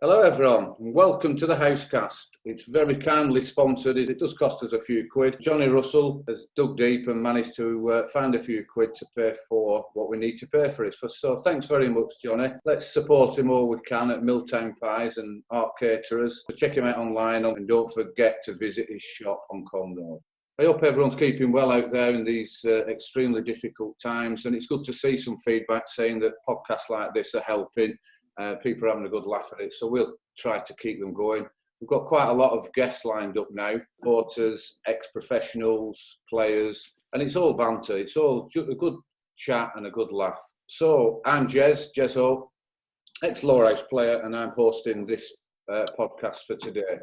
Hello everyone and welcome to the Housecast. It's very kindly sponsored. It does cost us a few quid. Johnny Russell has dug deep and managed to find a few quid to pay for what we need to pay for it. So thanks very much, Johnny. Let's support him all we can at Milltown Pies and Art Caterers. So check him out online and don't forget to visit his shop on Condor. I hope everyone's keeping well out there in these extremely difficult times, and it's good to see some feedback saying that podcasts like this are helping. People are having a good laugh at it, so we'll try to keep them going. We've got quite a lot of guests lined up now, supporters, ex-professionals, players, and it's all banter. It's all a good chat and a good laugh. So I'm Jez Hope, ex-Lowerhouse player, and I'm hosting this podcast for today.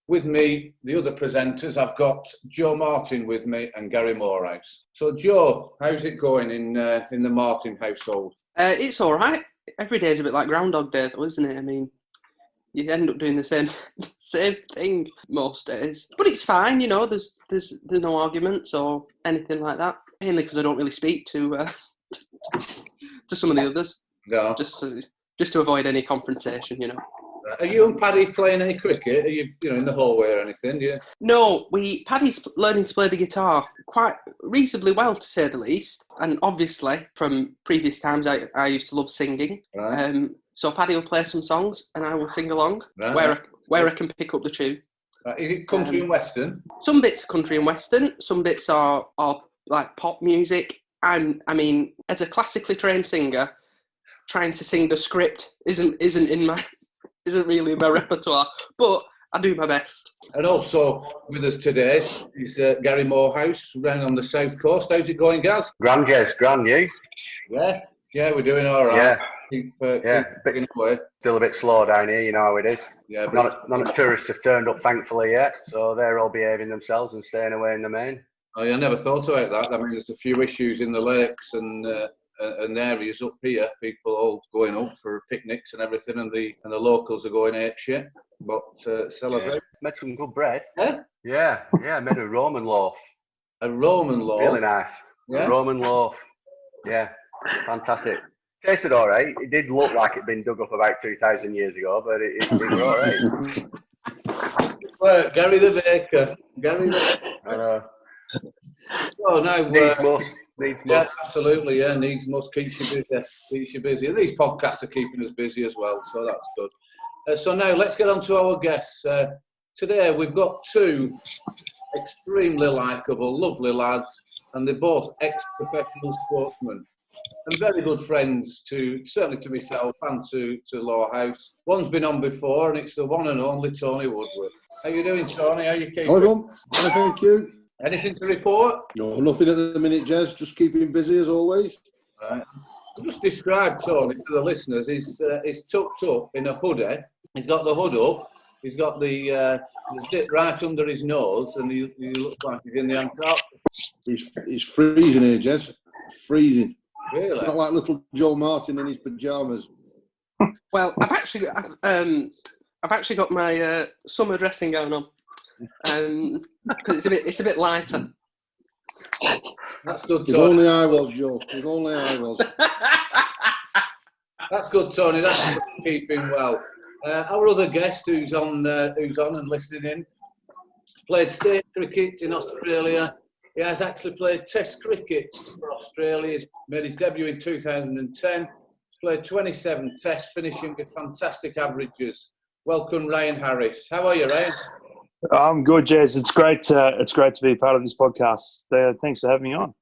With me, the other presenters, I've got Joe Martin with me and Gary Morehouse. So Joe, how's it going in the Martin household? It's all right. Every day's a bit like Groundhog Day, though, isn't it? I mean, you end up doing the same thing most days, but it's fine. You know, there's no arguments or anything like that. Mainly because I don't really speak to some of the others. No. Just to avoid any confrontation, you know. Are you and Paddy playing any cricket? Are you in the hallway or anything? Yeah. No, Paddy's learning to play the guitar quite reasonably well, to say the least. And obviously, from previous times, I used to love singing. Right. So Paddy will play some songs, and I will sing along where I can pick up the tune. Right. Is it country and western? Some bits are country and western. Some bits are like pop music. And I mean, as a classically trained singer, trying to sing the script isn't really in my repertoire, but I do my best. And also with us today is Gary Morehouse, round on the south coast. How's it going, Gaz? Grand, Jez. Grand, you? Yeah, we're doing all right. Keep picking away. Still a bit slow down here, you know how it is. Yeah, none of tourists have turned up, thankfully, yet, so they're all behaving themselves and staying away in the main. Oh, I never thought about that. I mean, there's a few issues in the lakes and areas up here, people all going up for picnics and everything, and the locals are going ape shit. But celebrate. Yeah. Made some good bread. Yeah? Yeah, made a Roman loaf. A Roman loaf? Really nice. Yeah? A Roman loaf. Yeah, fantastic. Tasted all right. It did look like it'd been dug up about 2,000 years ago, but it was all right. Well, Gary the Baker. I know. Oh, now... Needs must. Yeah, absolutely. Yeah, needs must. Keeps you busy. These podcasts are keeping us busy as well, so that's good. So now let's get on to our guests. Today we've got two extremely likeable, lovely lads, and they're both ex-professional sportsmen and very good friends certainly to myself and to Lowerhouse. One's been on before, and it's the one and only Tony Woodworth. How you doing, Tony? How you keeping? Hello, thank you. Anything to report? No, nothing at the minute, Jez. Just keeping busy as always. Right. Just describe Tony to the listeners. He's tucked up in a hoodie. He's got the hood up. He's got the zip right under his nose, and he looks like he's in the Antarctic. He's freezing here, Jez. Freezing. Really? Not like little Joe Martin in his pajamas. Well, I've actually got my summer dressing gown on. Because it's a bit lighter. That's good, Tony. If only I was, Joe. If only I was. That's good, Tony. That's keeping well. Our other guest, who's on and listening in, played state cricket in Australia. He has actually played Test cricket for Australia. He's made his debut in 2010. He's played 27 Tests, finishing with fantastic averages. Welcome, Ryan Harris. How are you, Ryan? I'm good, Jez. It's great to be part of this podcast. Thanks for having me on.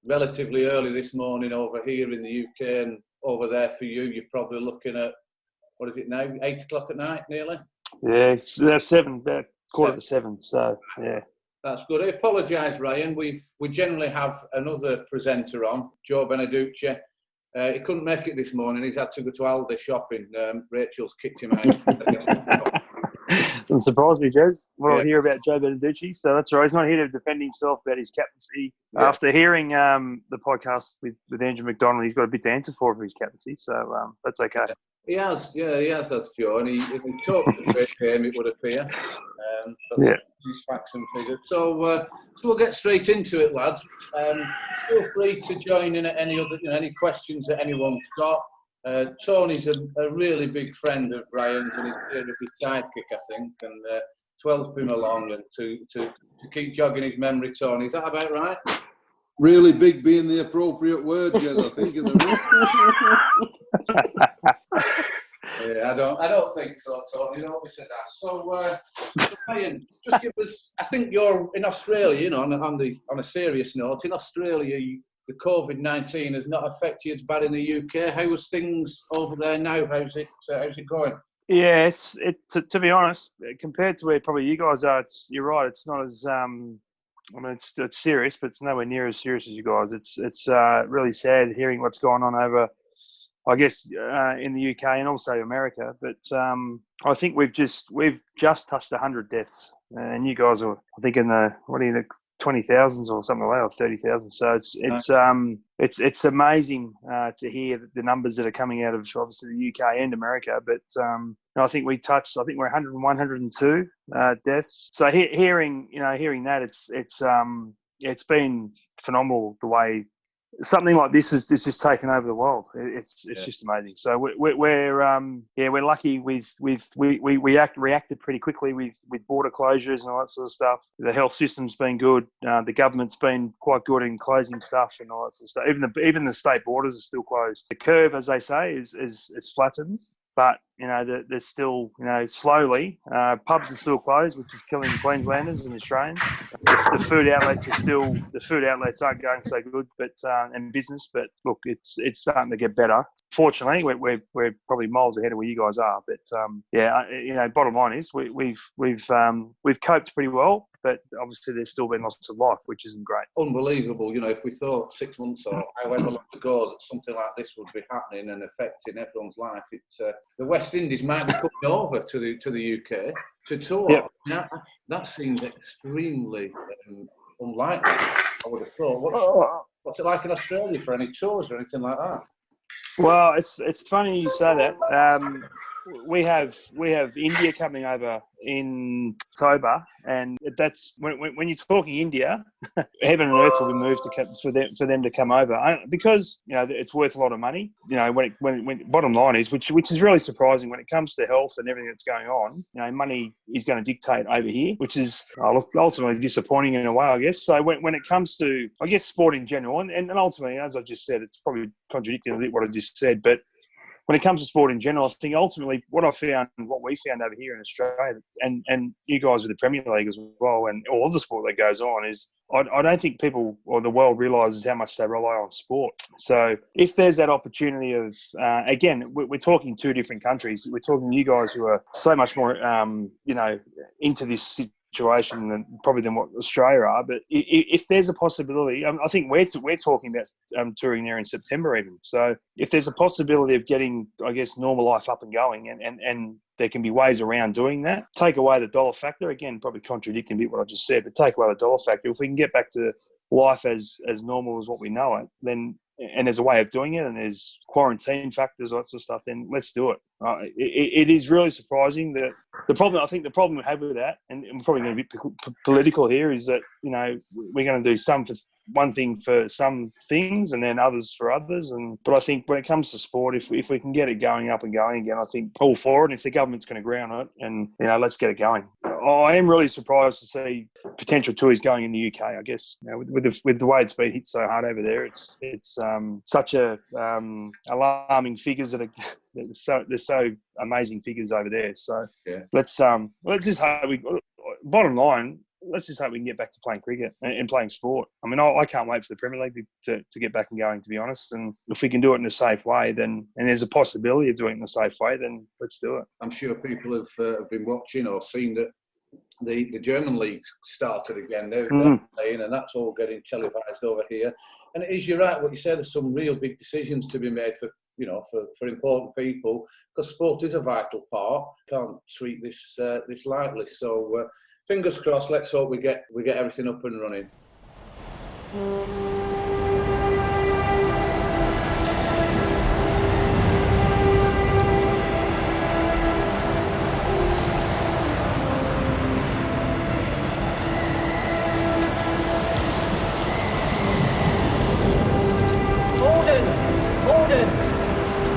Relatively early this morning over here in the UK, and over there for you, you're probably looking at, what is it now, 8 o'clock at night, nearly? Yeah, it's 7, about quarter to 7, so, yeah. That's good. I apologise, Ryan. We generally have another presenter on, Joe Beneducci. He couldn't make it this morning. He's had to go to Aldi shopping. Rachel's kicked him out. Doesn't surprise me, Jez. I hear about Joe Beneducci, so that's right. He's not here to defend himself about his captaincy. Yeah. After hearing the podcast with Andrew McDonald, he's got a bit to answer for his captaincy, so that's okay. He has, that's Joe. And if he talked a great game, it would appear. These facts and figures. So we'll get straight into it, lads. Feel free to join in at any questions that anyone's got. Tony's a really big friend of Brian's and he's here as his sidekick, I think, and to help him along and to keep jogging his memory, Tony. Is that about right? Really big being the appropriate word, Jez, I think. Yeah, I don't think so, Tony. Don't be said that. So, Brian, just give us. I think you're in Australia. You know, on a serious note, in Australia, the COVID-19 has not affected you as bad in the UK. How's things over there now? How's it going? Yeah, to be honest, compared to where probably you guys are, you're right. It's not as I mean, it's serious, but it's nowhere near as serious as you guys. It's really sad hearing what's going on over, I guess, in the UK and also America. But I think we've just touched 100 deaths, and you guys are, I think, in the 20,000s or something like that, or 30,000. So it's amazing to hear the numbers that are coming out of obviously the UK and America. But I think we're 102 deaths. So hearing that, it's been phenomenal the way something like this is just taken over the world. It's just amazing. So we're lucky. We reacted pretty quickly with border closures and all that sort of stuff. The health system's been good. The government's been quite good in closing stuff and all that sort of stuff. Even the state borders are still closed. The curve, as they say, is flattened. But, there's still, slowly, pubs are still closed, which is killing Queenslanders and Australians. The food outlets aren't going so good, but and business. But look, it's starting to get better. Fortunately, we're probably miles ahead of where you guys are. But bottom line is we've coped pretty well. But obviously, there's still been loss of life, which isn't great. Unbelievable. If we thought 6 months or however long ago that something like this would be happening and affecting everyone's life, it's the West Indies might be coming over to the UK to tour. Yep. Now, that seems extremely unlikely. I would have thought. What's it like in Australia for any tours or anything like that? Well, it's funny you say that. We have India coming over in October, and that's when you're talking India, heaven and earth will be moved for them to come over because it's worth a lot of money. When bottom line is, which is really surprising when it comes to health and everything that's going on. Money is going to dictate over here, which is ultimately disappointing in a way, I guess. So when it comes to, I guess, sport in general, and ultimately, as I just said, it's probably contradicting a bit what I just said, but when it comes to sport in general, I think ultimately what we found over here in Australia, and you guys with the Premier League as well, and all the sport that goes on, is I don't think people or the world realises how much they rely on sport. So if there's that opportunity of, again, we're talking two different countries. We're talking you guys who are so much more, into this situation than what Australia are. But if there's a possibility, I think we're talking about touring there in September even. So if there's a possibility of getting, I guess, normal life up and going, and there can be ways around doing that, take away the dollar factor, again, probably contradicting a bit what I just said, but take away the dollar factor. If we can get back to life as normal as what we know it, then, and there's a way of doing it, and there's quarantine factors, all that sort of stuff, then let's do it. It is really surprising that the problem we have with that, and we're probably going to be political here, is that, we're going to do some for one thing for some things and then others for others. But I think when it comes to sport, if we can get it going up and going again, I think all for it. And if the government's going to ground it, and, let's get it going. I am really surprised to see potential tours going in the UK, I guess. With the way it's been hit so hard over there, it's such a alarming figures that are there's so amazing figures over there. So yeah. Let's just hope bottom line, let's just hope we can get back to playing cricket and playing sport. I mean, I can't wait for the Premier League to get back and going, to be honest. And if we can do it in a safe way, and there's a possibility of doing it in a safe way, then let's do it. I'm sure people have been watching or seen that the German league started again. They're playing, and that's all getting televised over here. And it is, you're right, what you say, there's some real big decisions to be made for important people, because sport is a vital part. Can't treat this lightly. So fingers crossed. Let's hope we get everything up and running.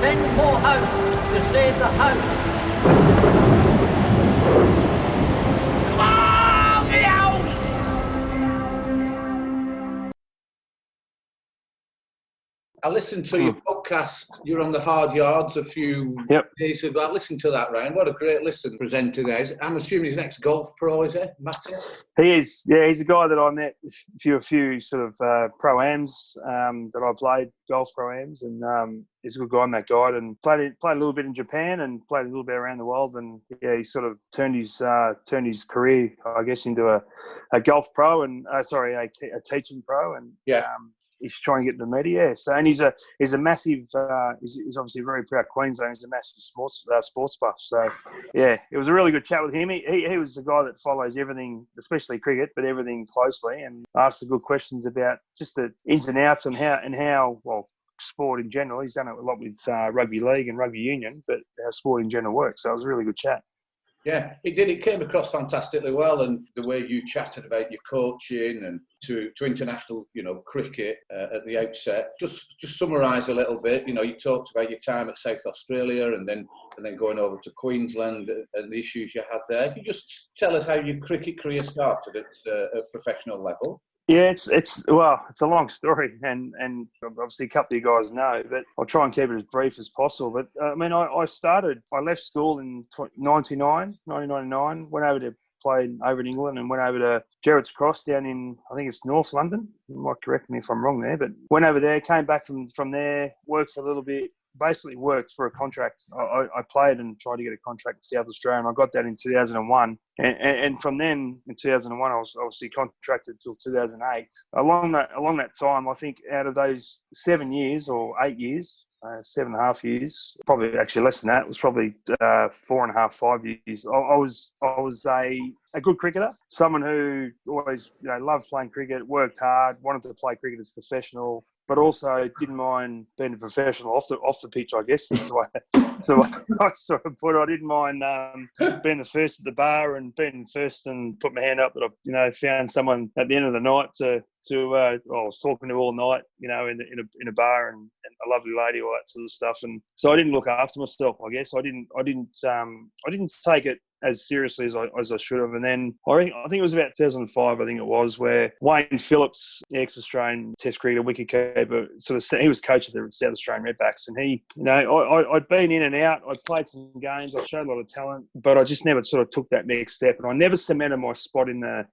Send listened to your podcast. You're on the hard yards a few days ago. I listened to that, Ryan. What a great listen presenting there. I'm assuming he's next golf pro, is he, Matty? He is. Yeah, he's a guy that I met a few sort of pro-ams that I played, golf pro-ams, and he's a good guy on that guide, and played a little bit in Japan and played a little bit around the world, and yeah, he sort of turned his career, I guess, into a golf pro and a teaching pro, and he's trying to get the media. So, and he's a massive. He's obviously a very proud Queenslander. He's a massive sports buff. So, yeah, it was a really good chat with him. He was a guy that follows everything, especially cricket, but everything closely, and asked the good questions about just the ins and outs and how sport in general. He's done it a lot with rugby league and rugby union, but how sport in general works. So it was a really good chat. Yeah, it did. It came across fantastically well, and the way you chatted about your coaching and to international, cricket at the outset. Just summarise a little bit. You talked about your time at South Australia, and then going over to Queensland and the issues you had there. Can you just tell us how your cricket career started at a professional level? Yeah, it's a long story, and obviously a couple of you guys know, but I'll try and keep it as brief as possible. But I left school in 1999, went over to play over in England, and went over to Gerrards Cross down in, I think it's North London. You might correct me if I'm wrong there, but went over there, came back from there, worked for a little bit. Basically worked for a contract. I played and tried to get a contract in South Australia, and I got that in 2001. And from then, in 2001, I was obviously contracted till 2008. Along that time, I think out of those 7 years or 8 years, 7.5 years, probably actually less than that, it was probably 4.5, 5 years. I was a good cricketer, someone who always loved playing cricket, worked hard, wanted to play cricket as a professional, but also didn't mind being a professional off the pitch, I guess. That's the way so I sort of put it. I didn't mind being the first at the bar and being first and put my hand up that I found someone at the end of the night I was talking to all night, in a bar and a lovely lady, all that sort of stuff. And so I didn't look after myself, I guess. I didn't take it as seriously as I should have. And then I think it was about 2005, where Wayne Phillips, the ex-Australian Test cricketer, wicketkeeper, he was coach of the South Australian Redbacks, and he, I'd been in and out, I'd played some games, I showed a lot of talent, but I just never sort of took that next step, and I never cemented my spot in the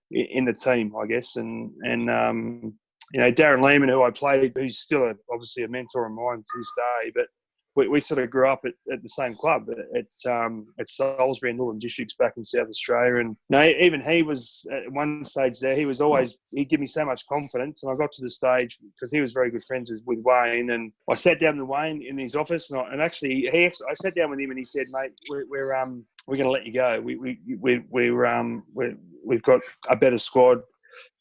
team, I guess, and Darren Lehman, who I played, who's still obviously a mentor of mine to this day, but we sort of grew up at the same club at Salisbury and Northern Districts back in South Australia. And even he was at one stage there. He'd give me so much confidence. And I got to the stage because he was very good friends with Wayne. And I sat down with Wayne in his office, and I sat down with him and he said, "Mate, we're going to let you go. We've got a better squad.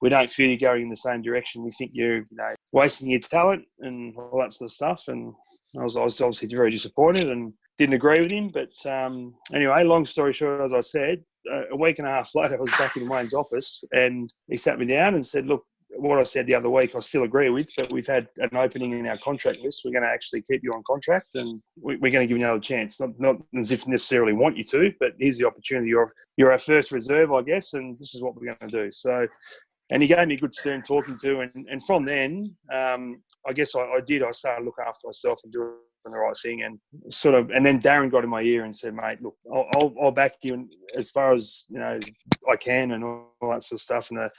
We don't feel you're going in the same direction. We think you're wasting your talent and all that sort of stuff." And I was obviously very disappointed and didn't agree with him. But anyway, long story short, as I said, a week and a half later, I was back in Wayne's office, and he sat me down and said, "Look, what I said the other week, I still agree with, but we've had an opening in our contract list. We're going to actually keep you on contract, and we're going to give you another chance. Not as if necessarily want you to, but here's the opportunity. You're our first reserve, I guess, and this is what we're going to do." So, and he gave me a good stern talking to, and from then, I guess I started looking after myself and doing the right thing, and and then Darren got in my ear and said, "Mate, look, I'll back you as far as I can, and all that sort of stuff. And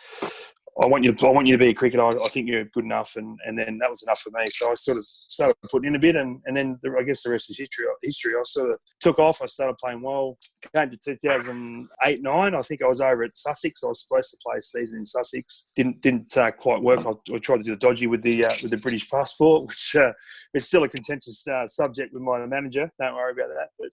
I want you to be a cricketer. I think you're good enough." And then that was enough for me. So I sort of started putting in a bit, and then I guess the rest is history. I sort of took off. I started playing well. Came to 2008-9. I think I was over at Sussex. I was supposed to play a season in Sussex. Didn't quite work. I tried to do the dodgy with the British passport, which is still a contentious subject with my manager. Don't worry about that. But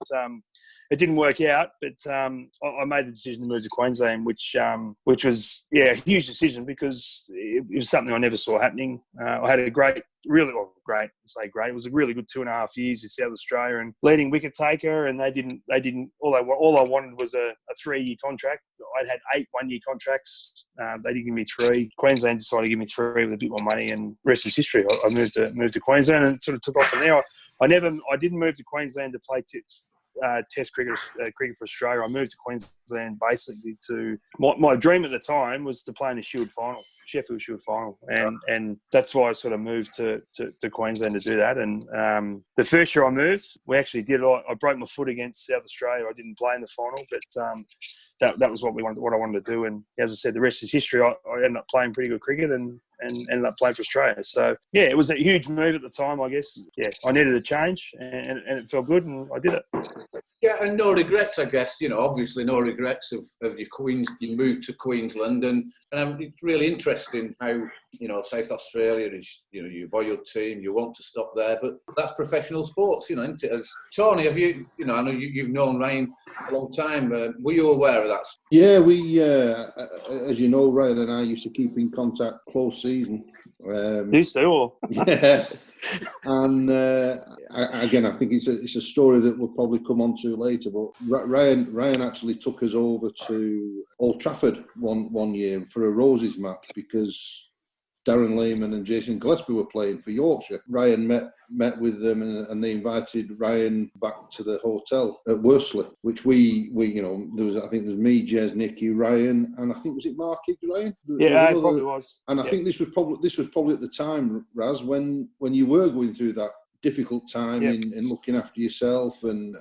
it didn't work out, but I made the decision to move to Queensland, which was a huge decision because it was something I never saw happening. I had a great. It was a really good 2.5 years in South Australia and leading wicket taker, and they didn't. All I wanted was a 3-year contract. I'd had 8 1-year contracts. They didn't give me 3. Queensland decided to give me 3 with a bit more money, and rest is history. I moved to Queensland and it sort of took off from there. I didn't move to Queensland to play Test cricket for Australia, I moved to Queensland basically to my dream at the time was to play in the Shield final, Sheffield Shield final, and that's why I sort of moved to Queensland to do that. And the first year I moved, we actually did it. I broke my foot against South Australia. I didn't play in the final, but that was what I wanted to do. And as I said, the rest is history. I ended up playing pretty good cricket and ended up playing for Australia. So yeah, it was a huge move at the time, I guess. Yeah, I needed a change, and it felt good, and I did it. Yeah, and no regrets, I guess. Obviously no regrets of your move to Queensland, and it's really interesting how South Australia is your boyhood team. You want to stop there, but that's professional sports, isn't it? As Tony, have you? I know you've known Ryan a long time. Were you aware of that? Yeah, we, as you know, Ryan and I used to keep in contact close season. Used to, or? Yeah. And again, I think it's a story that we'll probably come on to later. But Ryan actually took us over to Old Trafford one year for a Roses match because Darren Lehman and Jason Gillespie were playing for Yorkshire. Ryan met with them and they invited Ryan back to the hotel at Worsley, which we there was, I think it was me, Jez, Nicky, Ryan, and I think was it Mark Higgs, Ryan? Yeah, it probably was. And I think this was probably at the time, Raz, when you were going through that difficult time in looking after yourself and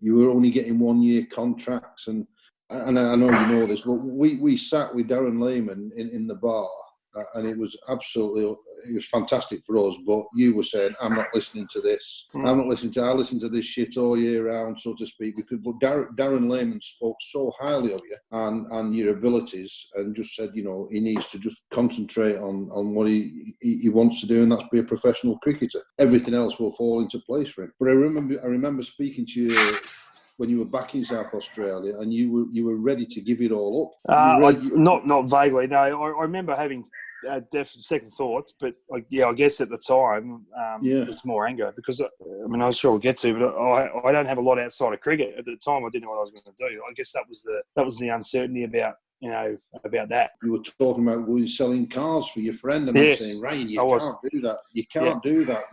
you were only getting 1 year contracts and I know you know this, but we sat with Darren Lehman in the bar. And it was fantastic for us. But you were saying, I'm not listening to this. I listen to this shit all year round, so to speak. But Darren Lehman spoke so highly of you and your abilities, and just said, he needs to just concentrate on what he wants to do, and that's be a professional cricketer. Everything else will fall into place for him. But I remember speaking to you when you were back in South Australia, and you were ready to give it all up. Not vaguely. No, I remember having second thoughts, but I guess at the time it was more anger because I was sure we'll get to, but I don't have a lot outside of cricket at the time. I didn't know what I was going to do. I guess that was the uncertainty about that. You were talking about selling cars for your friend, and I'm saying, Ryan, you can't do that. You can't do that.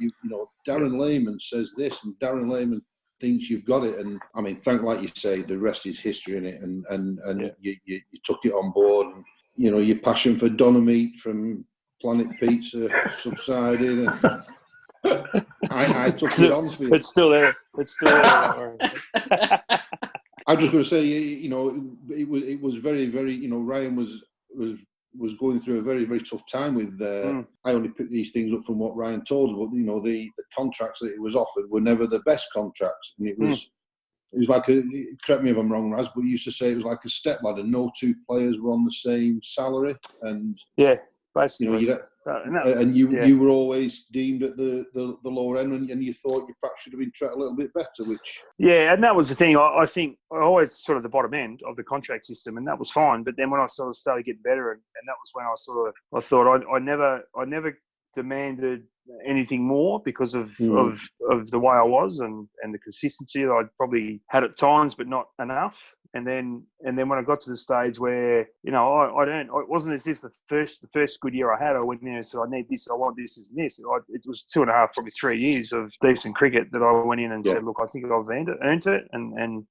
Darren Lehman says this, and Darren Lehman thinks you've got it, and I mean, like you say, the rest is history in it, and you took it on board, and your passion for doner meat from Planet Pizza subsided, and I took it on for you. It's still there. I'm just going to say, it was very, very, Ryan was going through a very, very tough time with. I only picked these things up from what Ryan told us, but the contracts that he was offered were never the best contracts, and it was like correct me if I'm wrong, Raz, but he used to say it was like a step ladder. No two players were on the same salary, and basically, you were always deemed at the lower end, and you thought you perhaps should have been treated a little bit better. And that was the thing. I think I always sort of the bottom end of the contract system, and that was fine. But then when I sort of started getting better, and that was when I thought I never demanded anything more because of the way I was and the consistency that I'd probably had at times, but not enough. And then when I got to the stage where it wasn't as if the first good year I had, I went in and said I need this, I want this, and this. It was 2.5, probably 3 years of decent cricket that I went in and said, look, I think I've earned it. And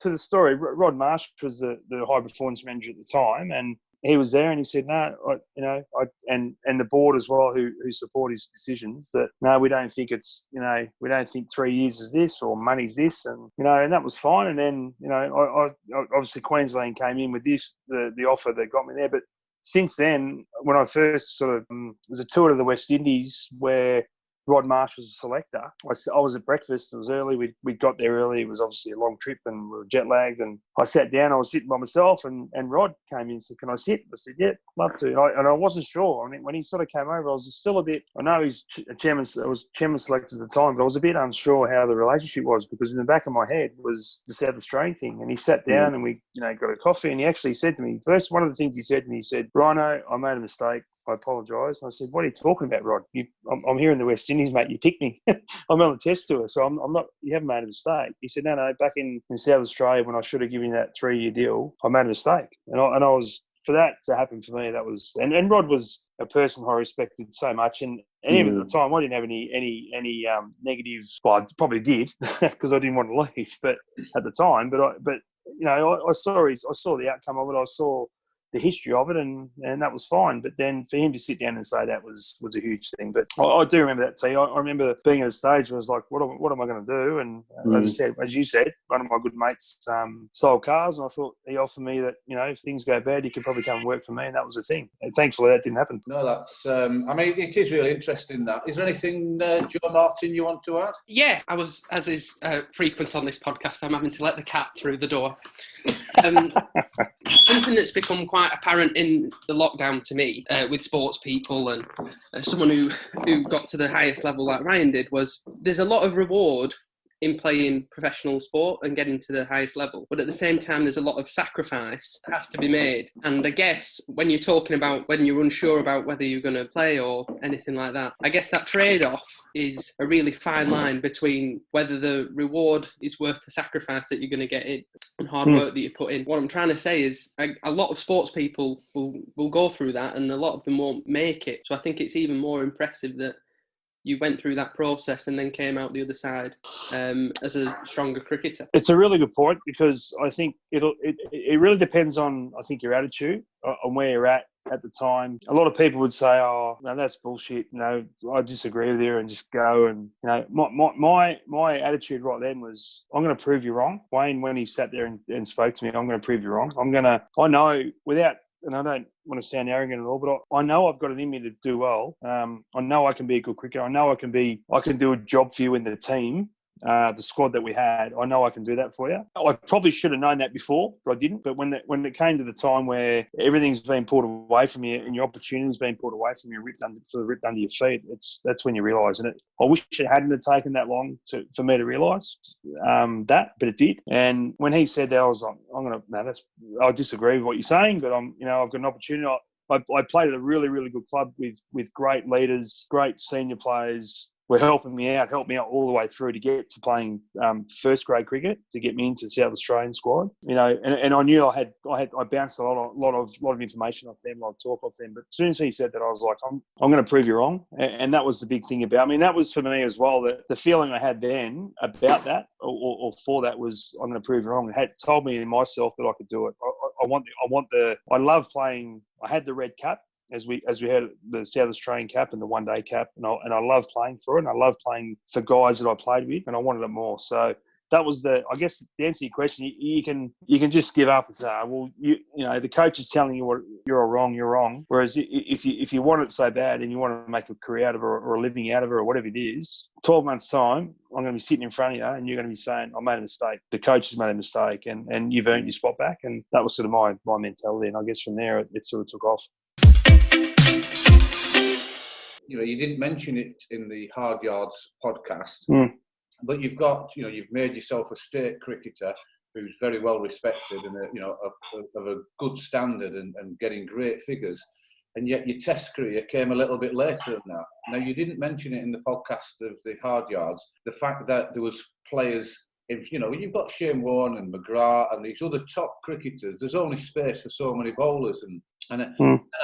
to the story, Rod Marsh was the high performance manager at the time, and he was there and he said, and the board as well, who support his decisions, that no, we don't think we don't think 3 years is this or money's this, and that was fine. And then I obviously Queensland came in with this the offer that got me there, but since then, when I first it was a tour to the West Indies where Rod Marsh was a selector. I was at breakfast. It was early. We got there early. It was obviously a long trip and we were jet lagged. And I sat down. I was sitting by myself and Rod came in and said, "Can I sit?" I said, "Yeah, love to." And I wasn't sure. I mean, when he sort of came over, I was still a bit. I know he's chairman. I was chairman selector at the time, but I was a bit unsure how the relationship was because in the back of my head was the South Australian thing. And he sat down and we, got a coffee. And he actually said to me first. One of the things he said to me, he said, "Rhino, I made a mistake. I apologise." And I said, "What are you talking about, Rod? I'm here in the West Indies, mate. You picked me. I'm on the test tour, so I'm not. You haven't made a mistake." He said, "No, back in South Australia when I should have given you that 3-year deal, I made a mistake." And I was, for that to happen for me, that was, and Rod was a person I respected so much, and And even at the time, I didn't have any negatives. Well, I probably did because I didn't want to leave. But at the time, I saw the outcome of it. I saw the history of it, and that was fine. But then for him to sit down and say that was a huge thing. But I do remember that, T. I remember being at a stage where I was like, what am I going to do? And as you said, one of my good mates sold cars, and I thought he offered me that, if things go bad, he could probably come and work for me, and that was the thing. And thankfully, that didn't happen. No, that's. It is really interesting. That is there anything, Joe Martin, you want to add? Yeah, I was, as is frequent on this podcast, I'm having to let the cat through the door. Something that's become quite apparent in the lockdown to me, with sports people and someone who got to the highest level like Ryan did, was there's a lot of reward in playing professional sport and getting to the highest level. But at the same time, there's a lot of sacrifice that has to be made. And I guess when you're talking about when you're unsure about whether you're going to play or anything like that, I guess that trade-off is a really fine line between whether the reward is worth the sacrifice that you're going to get in and hard work that you put in. What I'm trying to say is a lot of sports people will go through that, and a lot of them won't make it. So I think it's even more impressive that you went through that process and then came out the other side as a stronger cricketer. It's a really good point, because I think it really depends on, I think, your attitude on where you're at the time. A lot of people would say, "Oh, no, that's bullshit. I disagree with you," and just go. And my attitude right then was, I'm going to prove you wrong. Wayne, when he sat there and spoke to me, I'm going to prove you wrong. I know without. And I don't want to sound arrogant at all, but I know I've got it in me to do well. I know I can be a good cricketer. I know I can do a job for you in the team, the squad that we had. I know I can do that for you. I probably should have known that before, but I didn't. But when it came to the time where everything's been pulled away from you and your opportunity's been pulled away from you, ripped under your feet, that's when you realise it. I wish it hadn't have taken that long for me to realise that, but it did. And when he said that, I was like, I disagree with what you're saying, but I've got an opportunity. I played at a really, really good club with great leaders, great senior players. Were helped me out all the way through to get to playing first grade cricket, to get me into the South Australian squad. And I knew I bounced a lot of information off them, a lot of talk off them. But as soon as he said that, I was like, I'm going to prove you wrong. And that was the big thing about me. And that was for me as well. The feeling I had then about that or for that was, I'm going to prove you wrong. It had told me in myself that I could do it. I love playing. I had the red cap, as we had the South Australian cap and the one-day cap, and I love playing for it, and I love playing for guys that I played with, and I wanted it more. So that was I guess, the answer to your question. You can just give up and say, well, the coach is telling you what you're wrong. Whereas if you want it so bad and you want to make a career out of it or a living out of it or whatever it is, 12 months time, I'm going to be sitting in front of you and you're going to be saying, I made a mistake. The coach has made a mistake, and you've earned your spot back. And that was sort of my mentality. And I guess from there it sort of took off. You didn't mention it in the Hard Yards podcast, but you've made yourself a state cricketer who's very well respected and of a good standard and getting great figures. And yet your Test career came a little bit later than that. Now, you didn't mention it in the podcast of the Hard Yards, the fact that there was players. You've got Shane Warne and McGrath and these other top cricketers. There's only space for so many bowlers, and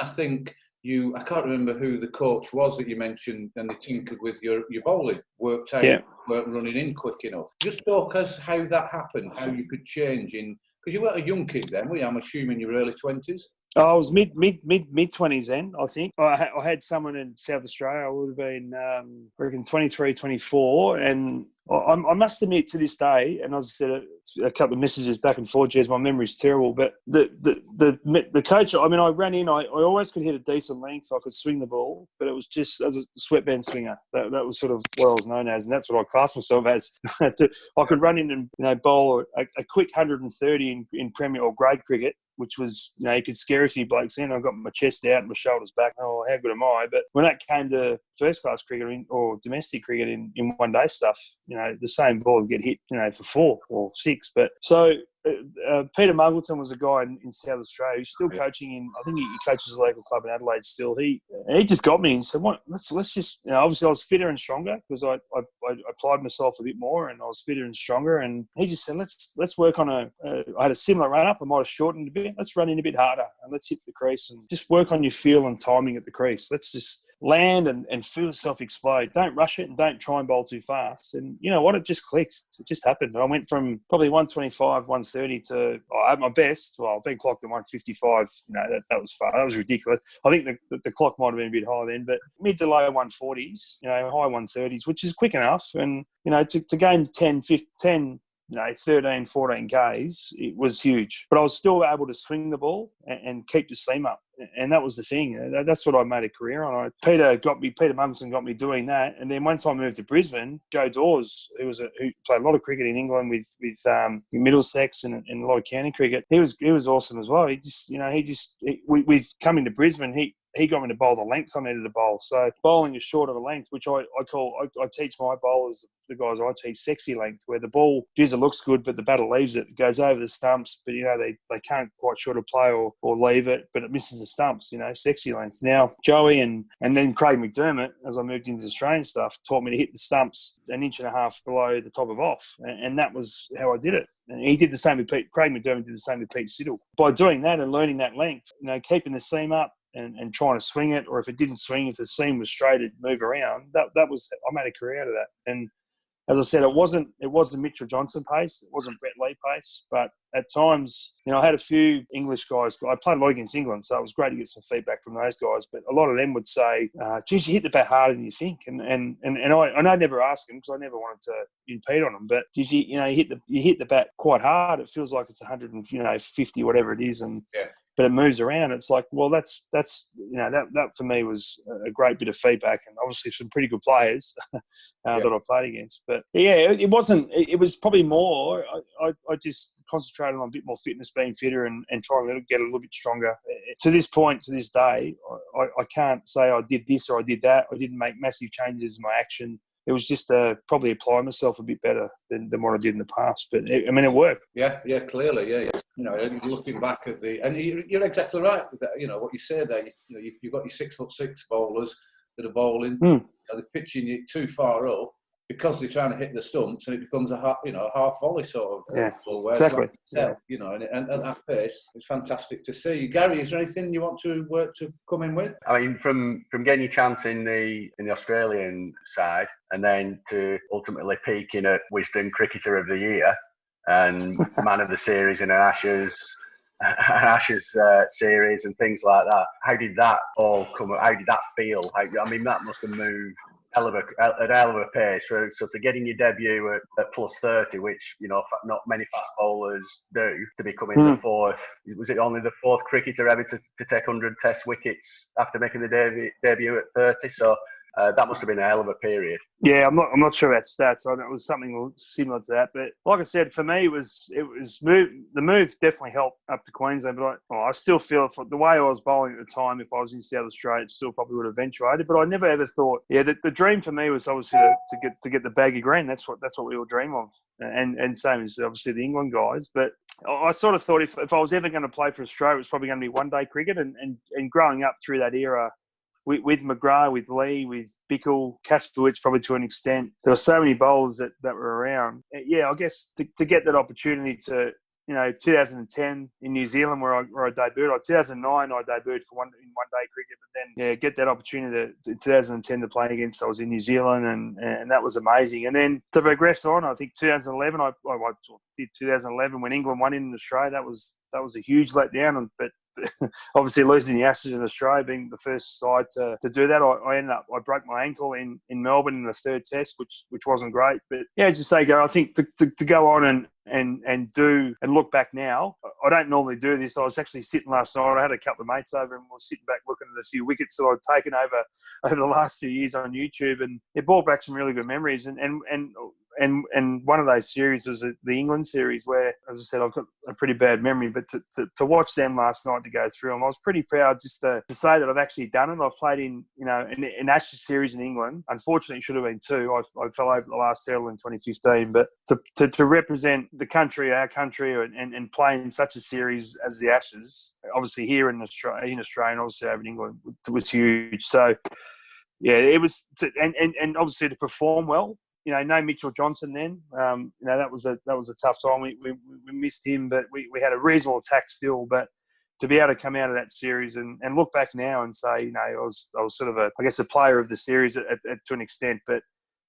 I think I can't remember who the coach was that you mentioned, and they tinkered with your bowling, worked out, weren't running in quick enough. Just talk us how that happened, how you could change because you weren't a young kid then, were you? I'm assuming your early 20s. I was mid 20s then, I think. I had someone in South Australia. I would have been, I reckon, 23, 24, and I must admit to this day, and as I said a couple of messages back and forth, Jez, my memory's terrible, but the coach, I ran in, I always could hit a decent length, I could swing the ball, but it was just as a sweatband swinger. That was sort of what I was known as, and that's what I classed myself as. I could run in and bowl a quick 130 in Premier or grade cricket, which was, you could scare a few blokes in. I got my chest out and my shoulders back. Oh, how good am I? But when that came to first-class cricket or domestic cricket in one-day stuff, the same ball would get hit, for 4 or 6. But so Peter Muggleton was a guy in South Australia who's still coaching I think he coaches a local club in Adelaide still. He just got me and said, let's just, obviously I was fitter and stronger because I applied myself a bit more and I was fitter and stronger. And he just said, let's work on I had a similar run up. I might have shortened a bit. Let's run in a bit harder and let's hit the crease and just work on your feel and timing at the crease. Let's land and feel yourself explode. Don't rush it and don't try and bowl too fast. And you know what? It just clicks. It just happened. I went from probably 125, 130 to at my best. Well, I've been clocked at 155. You know, that was far. That was ridiculous. I think the clock might have been a bit higher then, but mid to low 140s, you know, high 130s, which is quick enough. And, you know, to gain 10, 15, 13, 14 Ks, it was huge. But I was still able to swing the ball and keep the seam up. And that was the thing. That's what I made a career on. Peter Munson got me doing that. And then once I moved to Brisbane, Joe Dawes, who played a lot of cricket in England with Middlesex and a lot of county cricket, he was awesome as well. With coming to Brisbane, he got me to bowl the length I needed to bowl. So bowling is short of a length, which I teach my bowlers, the guys I teach, sexy length, where the ball looks good, but the batter leaves it. It goes over the stumps, but, you know, they can't quite short of play or leave it, but it misses the stumps, you know, sexy length. Now, Joey and then Craig McDermott, as I moved into Australian stuff, taught me to hit the stumps an inch and a half below the top of off. And that was how I did it. And he did the same with Pete. Craig McDermott did the same with Pete Siddle. By doing that and learning that length, you know, keeping the seam up, and trying to swing it, or if it didn't swing, if the seam was straight, it'd move around. That was, I made a career out of that. And as I said, it wasn't Mitchell Johnson pace, it wasn't Brett Lee pace, but at times, you know, I had a few English guys. I played a lot against England, so it was great to get some feedback from those guys. But a lot of them would say, geez, you hit the bat harder than you think. And I never asked them because I never wanted to impede on them. But geez, you hit the bat quite hard. It feels like it's 150, whatever it is. And but it moves around. It's like, well, that's you know, that for me was a great bit of feedback, and obviously some pretty good players that I played against. But yeah, it wasn't. It was probably more. I just concentrated on a bit more fitness, being fitter, and trying to get a little bit stronger. To this point, to this day, I can't say I did this or I did that. I didn't make massive changes in my action. It was just probably apply myself a bit better than what I did in the past. But it worked. Yeah, clearly, yeah. You know, looking back at and you're exactly right with that. You know what you say there. You know, you've got your 6'6" bowlers that are bowling. You know, they're pitching it too far up because they're trying to hit the stumps, and it becomes a half volley sort of. Exactly. You know, and at that pace, it's fantastic to see. Gary, is there anything you want to come in with? I mean, from getting your chance in the Australian side, and then to ultimately peaking at Wisden Cricketer of the Year and Man of the Series in an Ashes series and things like that. How did that all come? How did that feel? I mean, that must have moved at a hell of a pace. So to getting your debut at plus 30, which, you know, not many fast bowlers do, to becoming the fourth. Was it only the fourth cricketer ever to take 100 Test wickets after making the debut at 30? So that must have been a hell of a period. Yeah, I'm not sure about stats. It was something similar to that. But like I said, for me, the move definitely helped up to Queensland. But I still feel the way I was bowling at the time, if I was in South Australia, it still probably would have eventuated. But I never ever thought. Yeah, the dream for me was obviously to get the baggy green. That's what we all dream of. And same as obviously the England guys. But I sort of thought if I was ever going to play for Australia, it was probably going to be one-day cricket. And growing up through that era, with McGrath, with Lee, with Bickle, Kasperwitz, probably to an extent. There were so many bowlers that were around. Yeah, I guess to get that opportunity to, you know, 2010 in New Zealand where I debuted. 2009 I debuted in one-day cricket, but then get that opportunity in 2010 to play against. I was in New Zealand and that was amazing. And then to progress on, I think 2011 I did 2011 when England won in Australia. That was a huge letdown, but obviously losing the Ashes in Australia, being the first side to do that, I broke my ankle in Melbourne in the third test, which wasn't great. But yeah, as you say, Gary, I think to go on and look back now, I don't normally do this. I was actually sitting last night. I had a couple of mates over and we were sitting back looking at a few wickets that I'd taken over the last few years on YouTube, and it brought back some really good memories. And one of those series was the England series where, as I said, I've got a pretty bad memory, but to watch them last night, to go through them, I was pretty proud just to say that I've actually done it. I've played in, you know, an Ashes series in England. Unfortunately, it should have been two. I fell over the last hurdle in 2015, but to represent the country, our country, and play in such a series as the Ashes, obviously here in Australia and obviously over in England, was huge. So yeah, it was, and obviously to perform well. You know, no Mitchell Johnson then. You know, that was a tough time. We missed him, but we had a reasonable attack still. But to be able to come out of that series and look back now and say, I was sort of a player of the series to an extent, but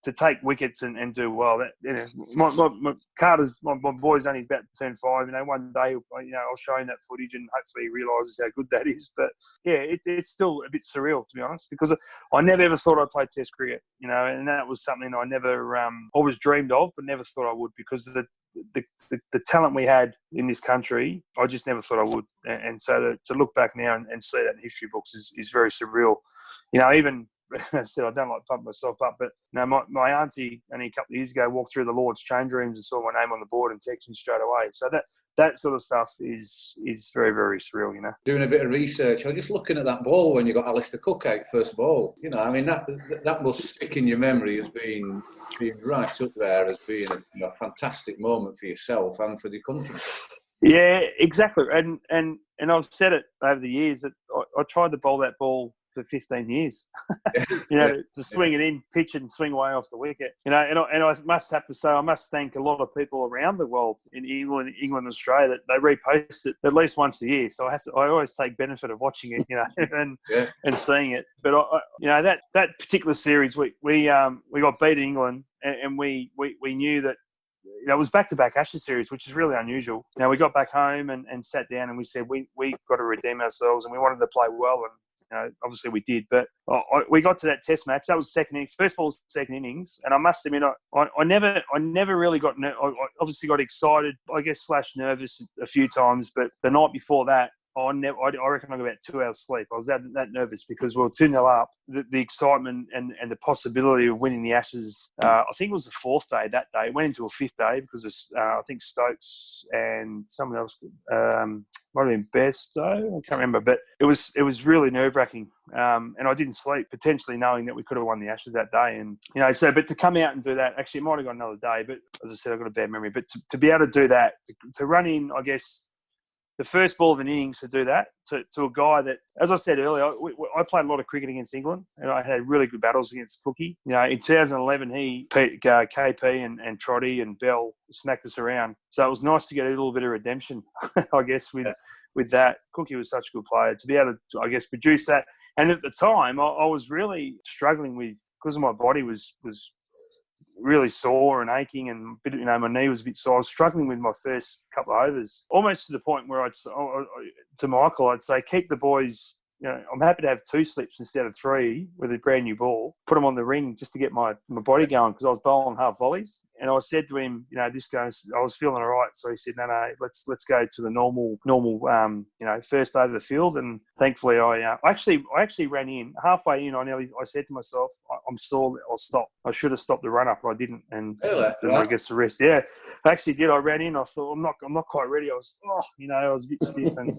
to take wickets and do well, that, my boy's only about to turn 5. One day, I'll show him that footage and hopefully he realises how good that is. But yeah, it's still a bit surreal, to be honest, because I never ever thought I'd play Test cricket, and that was something I never always dreamed of, but never thought I would, because the talent we had in this country, I just never thought I would. And so to look back now and see that in history books is very surreal. Even I said I don't like pumping myself up, but my auntie only a couple of years ago walked through the Lord's change rooms and saw my name on the board and texted me straight away. So that sort of stuff is very, very surreal, Doing a bit of research, I was just looking at that ball when you got Alistair Cook out first ball. That must stick in your memory as being right up there as being a fantastic moment for yourself and for the country. Yeah, exactly. And I've said it over the years that I tried to bowl that ball for 15 years, to swing it in, pitch it and swing away off the wicket. And I must have to say, I must thank a lot of people around the world in England and Australia that they repost it at least once a year. So I always take benefit of watching it, and seeing it. But that particular series, we got beat in England, and we knew that. It was back-to-back Ashes series, which is really unusual. We got back home and sat down and we said we got to redeem ourselves and we wanted to play well, and obviously we did. But we got to that Test match. That was first ball, second innings, and I must admit I never really got. I obviously got excited, I guess, / nervous a few times. But the night before that, I reckon I got about 2 hours sleep. I was that nervous because we were 2-0 up. The excitement and the possibility of winning the Ashes, I think it was the 4th day that day. It went into a 5th day because I think Stokes and someone else, might have been Bairstow, I can't remember. But it was really nerve-wracking. And I didn't sleep, potentially knowing that we could have won the Ashes that day. And, but to come out and do that, actually it might have got another day, but as I said, I've got a bad memory. But to be able to do that, to run in, I guess, the first ball of an innings, to do that to a guy that, as I said earlier, I played a lot of cricket against England, and I had really good battles against Cookie. In 2011, KP and Trotty and Bell smacked us around. So it was nice to get a little bit of redemption, I guess, with that. Cookie was such a good player to be able to, I guess, produce that. And at the time, I was really struggling with, because my body was really sore and aching, and my knee was a bit sore. I was struggling with my first couple of overs, almost to the point where to Michael, I'd say, keep the boys. I'm happy to have 2 slips instead of 3 with a brand new ball. Put them on the ring just to get my body going, because I was bowling half volleys. And I said to him, this goes. I was feeling all right, so he said, no, let's go to the normal, first over the field. And thankfully, I actually ran in halfway in. I said to myself, I'm sore. I'll stop. I should have stopped the run up, but I didn't. And I guess the rest. Yeah, I actually did. I ran in. I thought I'm not quite ready. I was a bit stiff and.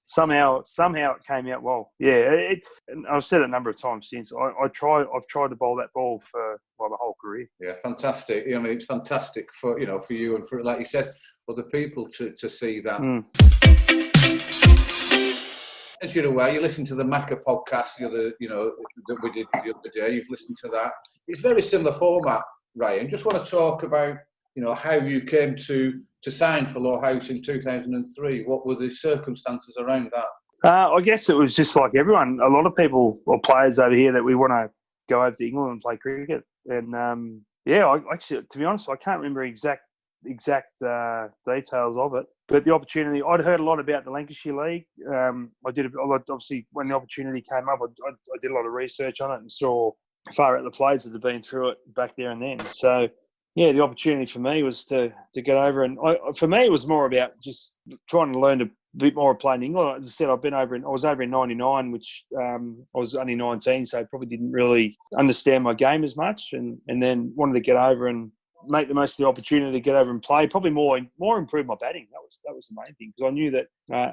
Somehow it came out well. Yeah, and I've said it a number of times since. I've tried to bowl that ball for my whole career. Yeah, fantastic. It's fantastic for you and for, like you said, other people to see that. As you're aware, you listen to the Macca podcast that we did the other day. You've listened to that. It's very similar format, Ryan. Just want to talk about how you came to sign for Lowerhouse in 2003. What were the circumstances around that? I guess it was just like everyone. A lot of people or players over here that we want to go over to England and play cricket. And I actually, to be honest, I can't remember exact details of it. But the opportunity, I'd heard a lot about the Lancashire League. I did a lot, obviously, when the opportunity came up, I did a lot of research on it and saw far out the players that had been through it back there and then. So. Yeah, the opportunity for me was to get over, and for me it was more about just trying to learn a bit more of playing England. As I said, I was over in '99, which I was only 19, so I probably didn't really understand my game as much, and then wanted to get over and make the most of the opportunity to get over and play. Probably more improve my batting. That was the main thing, because I knew that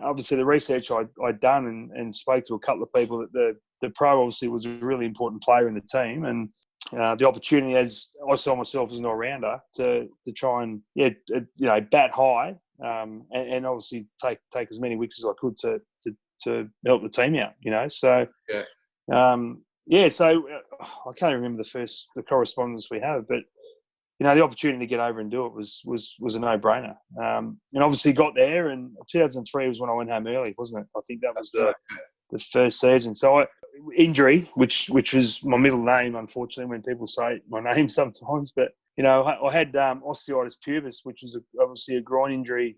obviously the research I'd done and spoke to a couple of people that the pro obviously was a really important player in the team, and. The opportunity, as I saw myself as an all-rounder, to try and bat high and obviously take as many wickets as I could to help the team out. So So I can't remember the correspondence we have, but the opportunity to get over and do it was a no-brainer. And obviously got there, and 2003 was when I went home early, wasn't it? I think that was the first season. So injury, which was my middle name, unfortunately, when people say my name sometimes. But, I had osteitis pubis, which was obviously a groin injury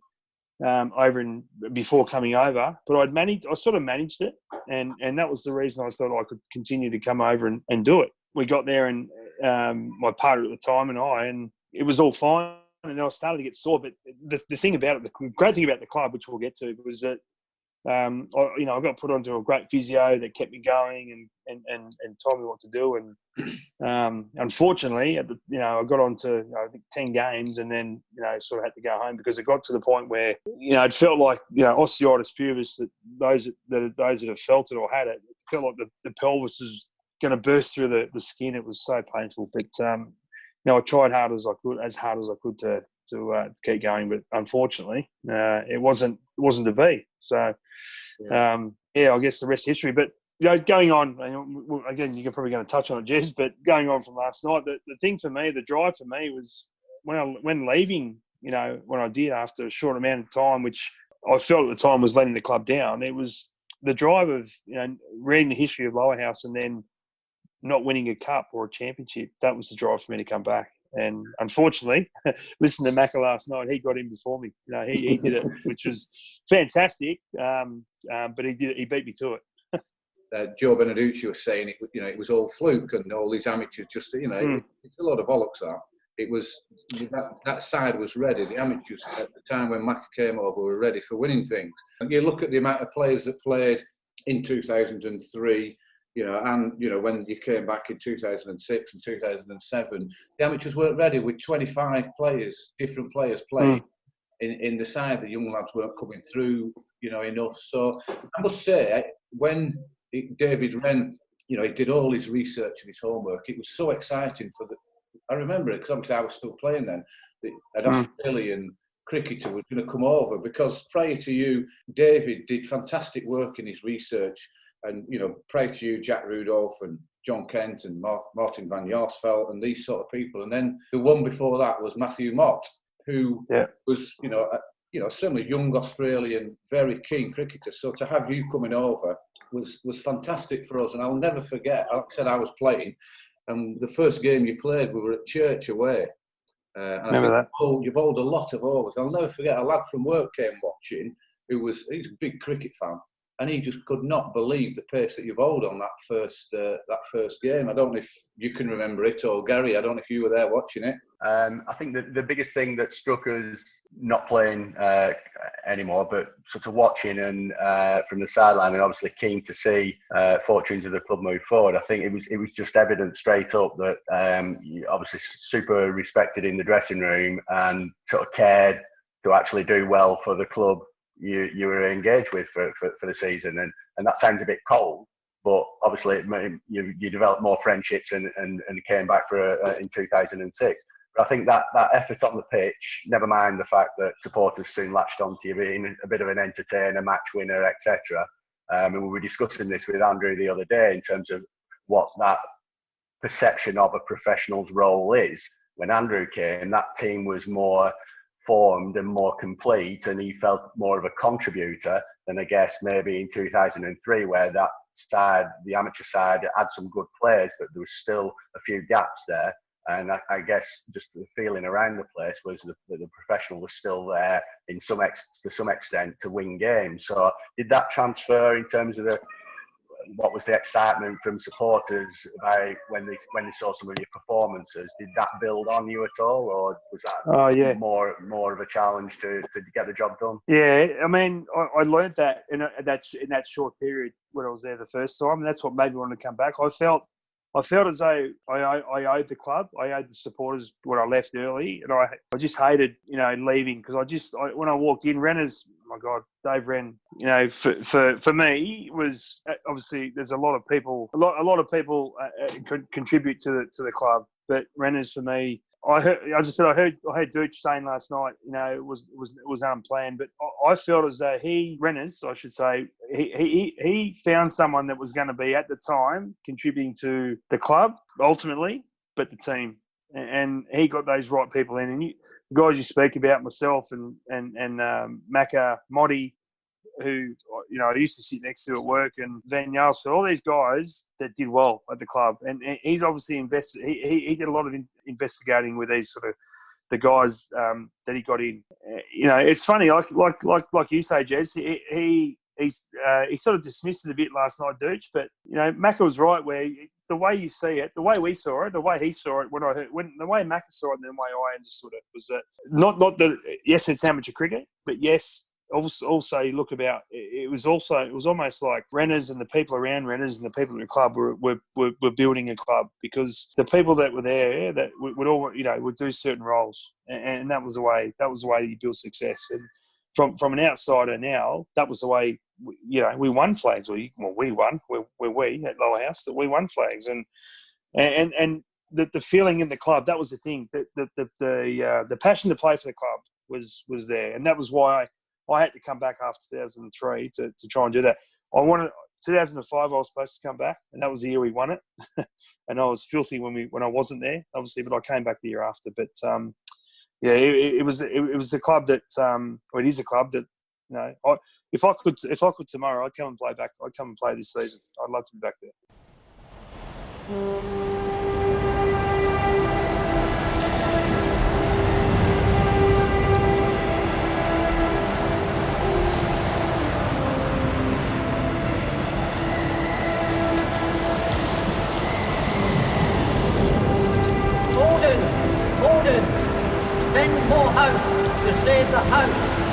before coming over. But I sort of managed it. And that was the reason I thought I could continue to come over and do it. We got there, and my partner at the time and it was all fine. And then I started to get sore. But the thing about it, the great thing about the club, which we'll get to, was that I got put onto a great physio that kept me going and told me what to do. And unfortunately, I got on to I think 10 games, and then sort of had to go home because it got to the point where it felt like osteitis pubis, that those that have felt it or had it, it felt like the pelvis was going to burst through the skin. It was so painful. But I tried as hard as I could to keep going, but unfortunately, it wasn't to be. So, I guess the rest is history. But going on, again, you're probably going to touch on it, Jez. But going on from last night, the thing for me, the drive for me was when leaving. When I did after a short amount of time, which I felt at the time was letting the club down. It was the drive of reading the history of Lowerhouse and then not winning a cup or a championship. That was the drive for me to come back. And unfortunately, listen to Macca last night. He got in before me. He did it, which was fantastic. But he did it. He beat me to it. Joe Beneducci was saying it was all fluke and all these amateurs just it's a lot of bollocks. It was that side was ready. The amateurs at the time when Macca came over were ready for winning things. And you look at the amount of players that played in 2003. When you came back in 2006 and 2007, the amateurs weren't ready with 25 players, different players playing in the side. The young lads weren't coming through, enough. So I must say, when David Wren, he did all his research and his homework, it was so exciting I remember it because obviously I was still playing then. An Australian cricketer was going to come over because prior to you, David did fantastic work in his research. And, prior to you, Jack Rudolph and John Kent and Martin van Jaarsveld and these sort of people. And then the one before that was Matthew Mott, who was, certainly young Australian, very keen cricketer. So to have you coming over was fantastic for us. And I'll never forget, like I said, I was playing. And the first game you played, we were at Church away. And I think you bowled a lot of overs. I'll never forget, a lad from work came watching, he's a big cricket fan. And he just could not believe the pace that you bowled on that first game. I don't know if you can remember it, or Gary, I don't know if you were there watching it. I think the biggest thing that struck us, not playing anymore, but sort of watching and from the sideline, and obviously keen to see fortunes of the club move forward. I think it was just evident straight up that obviously super respected in the dressing room and sort of cared to actually do well for the club you were engaged with for the season, and that sounds a bit cold, but obviously you developed more friendships and came back in 2006. But I think that effort on the pitch, never mind the fact that supporters soon latched onto you being a bit of an entertainer, match winner, etc. And we were discussing this with Andrew the other day in terms of what that perception of a professional's role is. When Andrew came, that team was more formed and more complete, and he felt more of a contributor than I guess maybe in 2003, where that side, the amateur side, had some good players, but there was still a few gaps there. And I guess just the feeling around the place was that the professional was still there to some extent to win games. So did that transfer in terms of what was the excitement from supporters about when they saw some of your performances? Did that build on you at all, or was that more of a challenge to get the job done? Yeah, I mean, I learned that in that short period when I was there the first time, and that's what made me want to come back. I felt as though I owed the club, I owed the supporters when I left early, and I just hated leaving because when I walked in, Renner's, my God, Dave Wren, for me was obviously there's a lot of people contribute to the club, but Renner's for me. I heard Dooch saying last night, it was unplanned, but I felt as though Renners, I should say, he found someone that was going to be at the time contributing to the club ultimately, but the team. and he got those right people in. And the guys you speak about, myself and Macca, Motti, who I used to sit next to at work, and Van Yalsford, all these guys that did well at the club, and he's obviously invested. He did a lot of investigating with these sort of the guys that he got in. It's funny, like you say, Jez. He sort of dismissed it a bit last night, Dooch, but Macca was right where the way you see it, the way we saw it, the way he saw it, the way Macca saw it, and the way I understood it was that not that yes, it's amateur cricket, but yes. Also, you look about it was almost like Renners and the people around Renners and the people in the club were building a club, because the people that were there that would all would do certain roles, and that was the way you build success. And from an outsider now, that was the way we won flags. We won. We at Lowerhouse that we won flags, and the feeling in the club, that was the thing. The passion to play for the club was there, and that was why I had to come back after 2003 to try and do that. 2005 I was supposed to come back, and that was the year we won it. And I was filthy when I wasn't there, obviously, but I came back the year after. But it was a club that it is a club that if I could tomorrow, I'd come and play back. I'd come and play this season. I'd love to be back there. Gordon, send Morehouse to save the house.